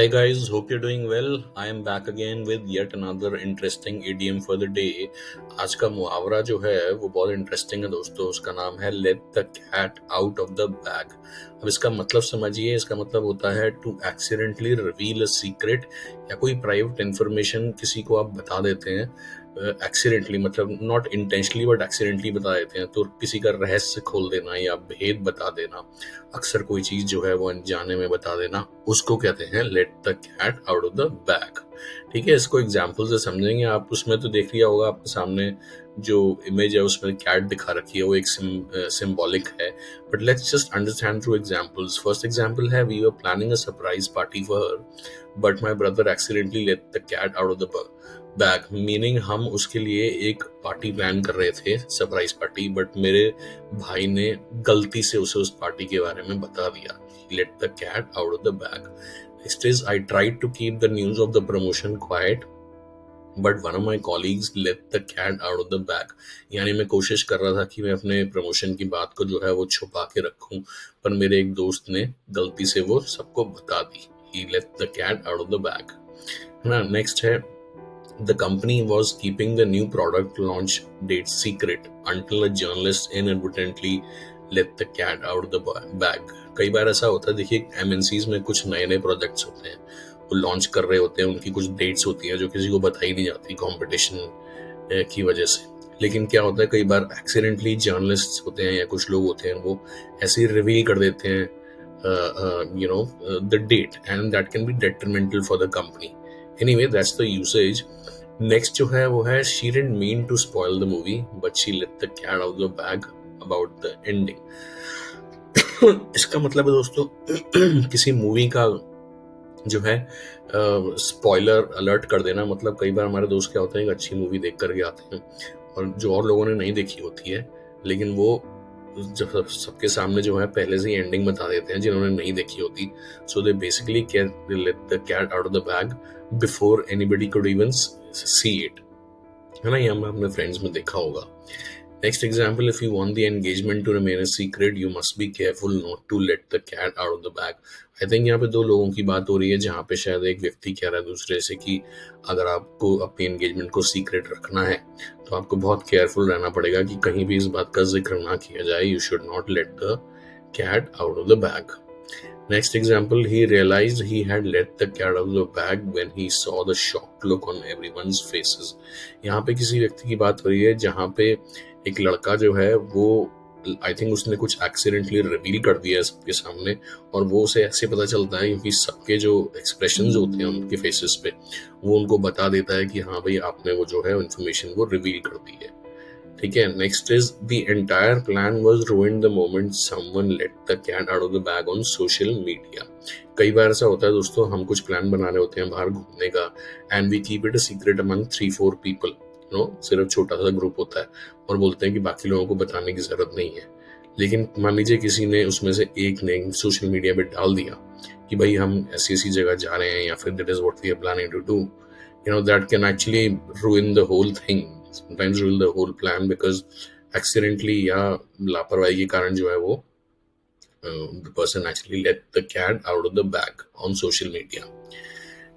Hi guys, hope you're doing well. I am back again with yet another interesting idiom for the day. आज का मुहावरा जो है वो बहुत इंटरेस्टिंग है दोस्तों. उसका नाम है let the cat out of the bag. अब इसका मतलब समझिए. इसका मतलब होता है to accidentally reveal a secret, या कोई प्राइवेट इंफॉर्मेशन किसी को आप बता देते हैं एक्सीडेंटली, मतलब नॉट इंटेंशनली बट एक्सीडेंटली बता देते हैं. तो किसी का रहस्य खोल देना या भेद बता देना, अक्सर कोई चीज जो है वो अनजाने में बता देना, उसको कहते हैं let the cat out of the bag. ठीक है, इसको एग्जाम्पल से समझेंगे आप. उसमें तो देख लिया होगा आपके सामने जो इमेज है उसमें कैट दिखा रखी है, वो एक सिंबॉलिक है. But let's just understand through examples. First example है, we were planning a surprise party for her but my brother accidentally let the cat out of the bag. Meaning हम उसके लिए एक पार्टी प्लान कर रहे थे, surprise party, but मेरे भाई ने गलती से उसे उस पार्टी के बारे में बता दिया. Let the cat out of the bag. Next is, I tried to keep the news of the promotion quiet but one of my colleagues let the cat out of the bag. यानी मैं कोशिश कर रहा था कि मैं अपने promotion की बात को जो है वो छुपा के रखूं, पर मेरे एक दोस्त ने गलती से वो सबको बता दी. He let the cat out of the bag. ना नेक्स्ट है, the company was keeping the new product launch date secret until a journalist inadvertently let the cat out of the bag. कई बार ऐसा होता है, देखिए MNCs में कुछ नए नए प्रोजेक्ट्स होते हैं, वो लॉन्च कर रहे होते हैं, उनकी कुछ डेट्स होती हैं जो किसी को बताई नहीं जाती कंपटीशन की वजह से. लेकिन क्या होता है, कई बार एक्सीडेंटली जर्नलिस्ट होते हैं या कुछ लोग होते हैं, वो ऐसे ही रिवील कर देते हैं the date, and that can be detrimental for the company. Anyway, that's the usage. Next जो है वो है, she didn't mean to spoil the movie but she let the cat out of the bag about the ending. इसका मतलब है दोस्तों किसी movie का जो है स्पॉइलर अलर्ट कर देना. मतलब कई बार हमारे दोस्त क्या होते हैं, एक अच्छी मूवी देख करके आते हैं और जो और लोगों ने नहीं देखी होती है, लेकिन वो जब सबके सामने जो है पहले से ही एंडिंग बता देते हैं जिन्होंने नहीं देखी होती. So they basically let the cat out of the bag before anybody could even see it. है ना, ये हमने अपने फ्रेंड्स में देखा होगा. Next example, if you want the engagement to remain a secret you must be careful not to let the cat out of the bag. I think यहाँ पे दो लोगों की बात हो रही है, जहाँ पे शायद एक व्यक्ति कह रहा है दूसरे से कि अगर आपको अपनी एंगेजमेंट को सीक्रेट रखना है तो आपको बहुत केयरफुल रहना पड़ेगा कि कहीं भी इस बात का जिक्र ना किया जाए. You should not let the cat out of the bag. Next example, he realized he had let the cat out of the bag when he saw the shocked look on everyone's faces. यहाँ पे किसी व्यक्ति की बात हो रही है जहाँ पे एक लड़का जो है वो आई थिंक उसने कुछ एक्सीडेंटली रिवील कर दिया है सबके सामने, और वो उसे ऐसे पता चलता है क्योंकि सबके जो एक्सप्रेशंस होते हैं उनके फेसेस पे, वो उनको बता देता है कि हाँ भाई आपने वो जो है इन्फॉर्मेशन वो रिवील कर दी है. ठीक है, next is, the entire plan was ruined the moment someone let the cat out of the bag on social media. कई बार ऐसा होता है दोस्तों, हम कुछ प्लान बना रहे होते हैं बाहर घूमने का, and we keep it a secret among 3-4 people. सिर्फ छोटा सा ग्रुप होता है और बोलते हैं कि बाकी लोगों को बताने की जरूरत नहीं है. लेकिन मान लीजिए किसी ने उसमें से एक ने सोशल मीडिया पे डाल दिया कि भाई हम ऐसी ऐसी जगह जा रहे हैं, या फिर that is what we are planning to do. That can actually ruin the whole thing, sometimes ruin the whole plan, because accidentally या लापरवाही के कारण जो है वो the person actually let the cat out of the bag on social media.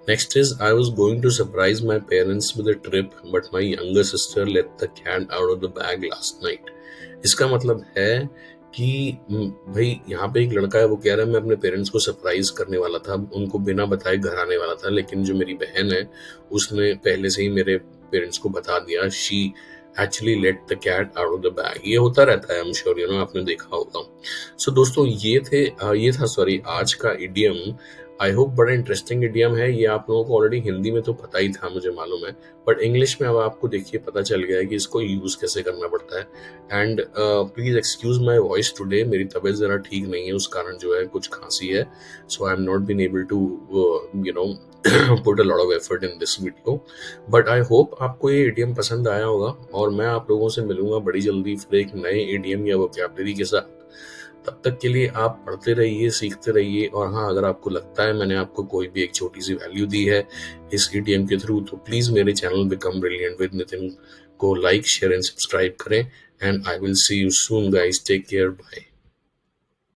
Next is, I was going to surprise my parents with a trip but my younger sister let the cat out of the bag last night. इसका मतलब है कि भाई यहाँ पे एक लड़का है, वो कह रहा है मैं अपने पेरेंट्स को सरप्राइज करने वाला था, उनको बिना बताए घर आने वाला था, लेकिन जो मेरी बहन है उसने पहले से ही मेरे पेरेंट्स को बता दिया. She actually let the cat out of the bag. ये होता रहता है, आई एम श्योर आपने देखा होगा. सो दोस्तों ये था आज का इडियम. आई होप बड़ा इंटरेस्टिंग इडियम है ये. आप लोगों को ऑलरेडी हिंदी में तो पता ही था, मुझे मालूम है, बट इंग्लिश में अब आपको देखिए पता चल गया है कि इसको यूज कैसे करना पड़ता है. And please excuse my voice today, मेरी तबीयत जरा ठीक नहीं है, उस कारण जो है कुछ खांसी है. So I am not been able to put a lot of effort in this video, but I hope आपको ये इडियम पसंद आया होगा, और मैं आप लोगों से मिलूंगा बड़ी जल्दी फिर एक नए इडियम या वोकैबुलरी के साथ. तब तक के लिए आप पढ़ते रहिए, सीखते रहिए, और हाँ, अगर आपको लगता है मैंने आपको कोई भी एक छोटी सी वैल्यू दी है इस इडियम के थ्रू, तो प्लीज मेरे channel become brilliant with Nitin को लाइक, शेयर एंड सब्सक्राइब करें. And I will see you soon guys. Take care, bye.